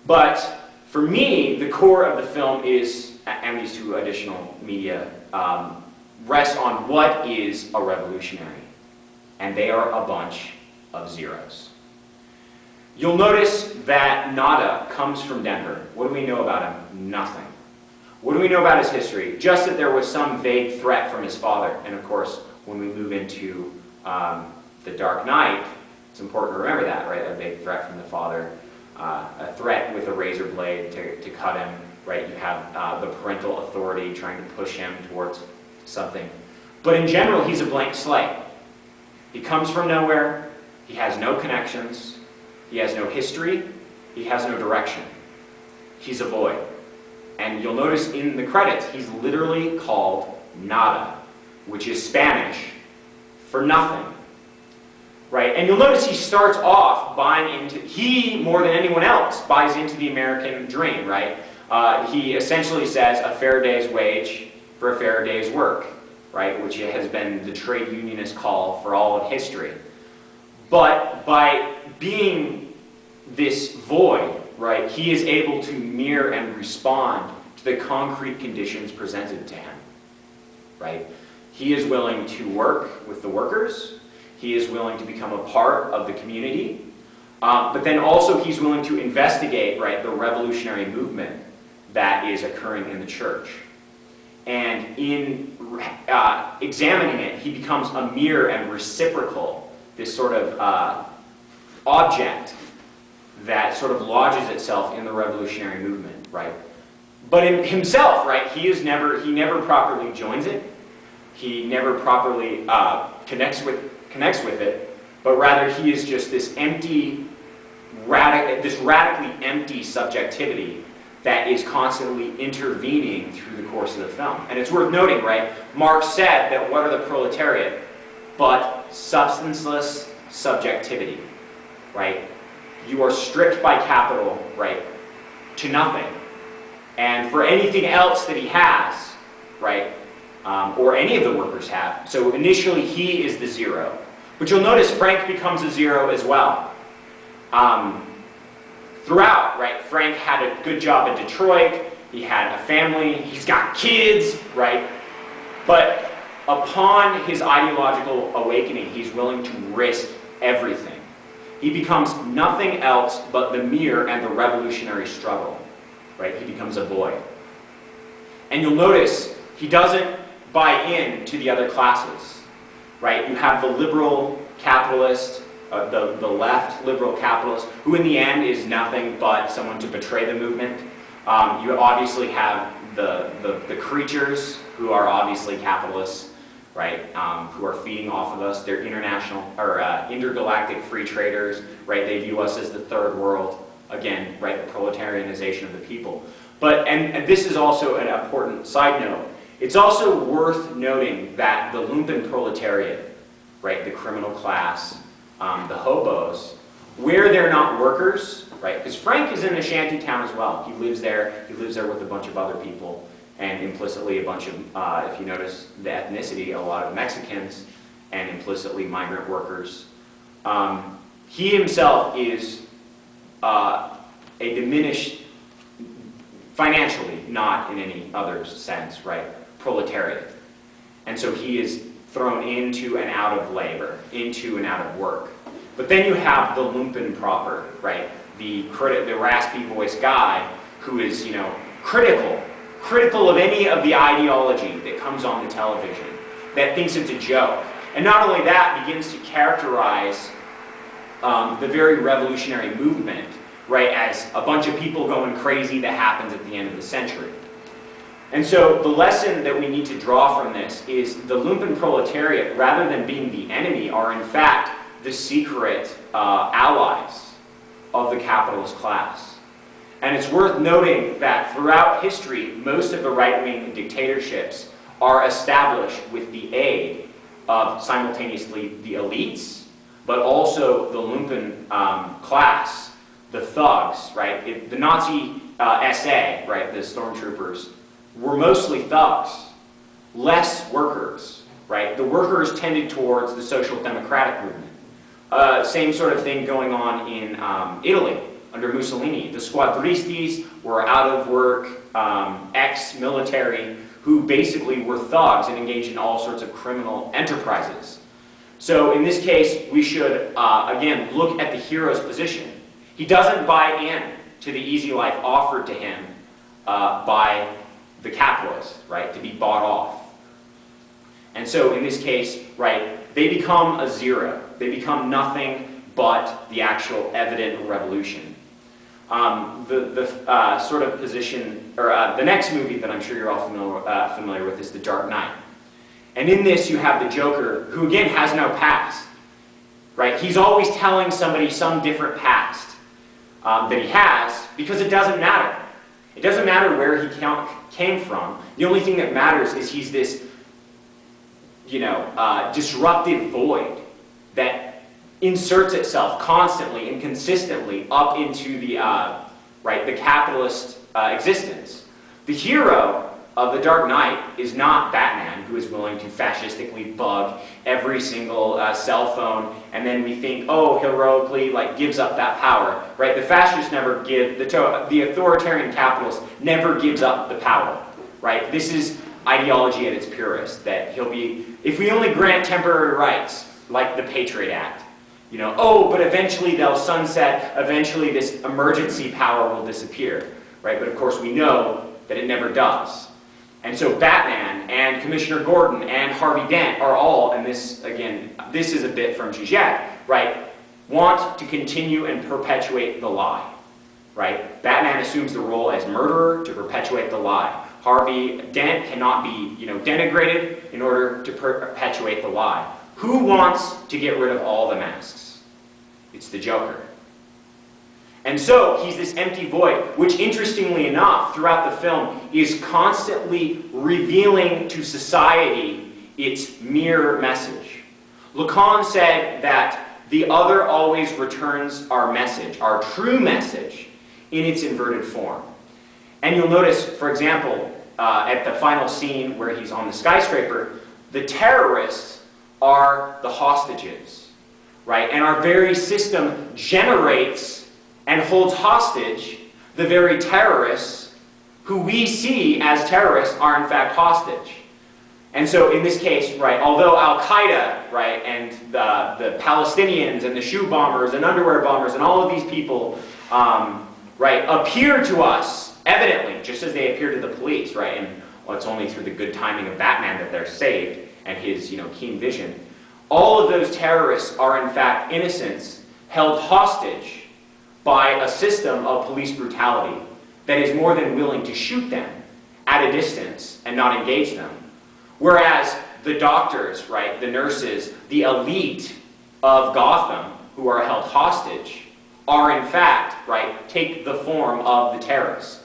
But for me, the core of the film is, and these two additional media, rests on what is a revolutionary. And they are a bunch of zeros. You'll notice that Nada comes from Denver. What do we know about him? Nothing. What do we know about his history? Just that there was some vague threat from his father. And of course, when we move into The Dark Knight, it's important to remember that, right? A vague threat from the father, a threat with a razor blade to cut him, right? You have the parental authority trying to push him towards something. But in general, he's a blank slate. He comes from nowhere. He has no connections. He has no history. He has no direction. He's a void. And you'll notice in the credits, he's literally called Nada, which is Spanish for nothing. Right? And you'll notice he starts off buying into, he, more than anyone else, buys into the American dream, right? He essentially says a fair day's wage for a fair day's work, right? Which has been the trade unionist call for all of history. But by being this void, right, he is able to mirror and respond to the concrete conditions presented to him, right? He is willing to work with the workers. He is willing to become a part of the community. But then also he's willing to investigate, right, the revolutionary movement that is occurring in the church. And in examining it, he becomes a mirror and reciprocal, this sort of object that sort of lodges itself in the revolutionary movement, right? But in himself, right, he never properly joins it. He never properly connects with it, but rather he is just this empty, radically empty subjectivity that is constantly intervening through the course of the film. And it's worth noting, right, Marx said that what are the proletariat but substanceless subjectivity, right? You are stripped by capital, right, to nothing. And for anything else that he has, right, or any of the workers have, so initially he is the zero. But you'll notice Frank becomes a zero as well. Throughout, right, Frank had a good job in Detroit, he had a family, he's got kids, right? But upon his ideological awakening, he's willing to risk everything. He becomes nothing else but the mirror and the revolutionary struggle, right? He becomes a void. And you'll notice he doesn't buy in to the other classes, right? You have the liberal capitalist, the left liberal capitalist, who in the end is nothing but someone to betray the movement. You obviously have the creatures, who are obviously capitalists, right? Who are feeding off of us. They're international or intergalactic free traders, right? They view us as the third world. Again, right? The proletarianization of the people. But and this is also an important side note. It's also worth noting that the lumpen proletariat, right? The criminal class, the hobos, where they're not workers, right? Because Frank is in a shanty town as well. He lives there. He lives there with a bunch of other people. And implicitly a bunch of, if you notice the ethnicity, a lot of Mexicans, and implicitly migrant workers. He himself is a diminished, financially, not in any other sense, right, proletariat. And so he is thrown into and out of labor, into and out of work. But then you have the lumpen proper, right, the raspy voiced guy who is, you know, critical of any of the ideology that comes on the television, that thinks it's a joke. And not only that, begins to characterize the very revolutionary movement, right, as a bunch of people going crazy that happens at the end of the century. And so the lesson that we need to draw from this is the lumpen proletariat, rather than being the enemy, are in fact the secret allies of the capitalist class. And it's worth noting that throughout history, most of the right-wing dictatorships are established with the aid of simultaneously the elites, but also the lumpen class, the thugs, right? The Nazi SA, right, the stormtroopers, were mostly thugs, less workers, right? The workers tended towards the social democratic movement. Same sort of thing going on in Italy, under Mussolini. The squadristis were out of work, ex-military, who basically were thugs and engaged in all sorts of criminal enterprises. So in this case, we should, again, look at the hero's position. He doesn't buy in to the easy life offered to him by the capitalist, right, to be bought off. And so in this case, right, they become a zero. They become nothing but the actual evident revolution. The sort of position, or the next movie that I'm sure you're all familiar with is The Dark Knight. And in this you have the Joker, who again has no past, right? He's always telling somebody some different past that he has, because it doesn't matter. It doesn't matter where he came from. The only thing that matters is he's this, disruptive void that inserts itself constantly and consistently up into the capitalist existence. The hero of The Dark Knight is not Batman, who is willing to fascistically bug every single cell phone, and then we think, oh, heroically gives up that power, right? The fascists never give, the authoritarian capitalist never gives up the power, right? This is ideology at its purest, that he'll be, if we only grant temporary rights, like the Patriot Act, but eventually they'll sunset, eventually this emergency power will disappear, right? But of course we know that it never does. And so Batman and Commissioner Gordon and Harvey Dent are all, and this, again, this is a bit from Zizek, right, want to continue and perpetuate the lie, right? Batman assumes the role as murderer to perpetuate the lie. Harvey Dent cannot be, denigrated in order to perpetuate the lie. Who wants to get rid of all the masks? It's the Joker. And so he's this empty void, which interestingly enough, throughout the film, is constantly revealing to society its mirror message. Lacan said that the other always returns our message, our true message, in its inverted form. And you'll notice, for example, at the final scene where he's on the skyscraper, the terrorists are the hostages, right? And our very system generates and holds hostage the very terrorists who we see as terrorists are in fact hostage. And so in this case, right, although Al-Qaeda, right, and the Palestinians and the shoe bombers and underwear bombers and all of these people, right, appear to us evidently, just as they appear to the police, right, and well, it's only through the good timing of Batman that they're saved and his, keen vision. All of those terrorists are in fact innocents held hostage by a system of police brutality that is more than willing to shoot them at a distance and not engage them. Whereas the doctors, right, the nurses, the elite of Gotham who are held hostage are in fact, right, take the form of the terrorists.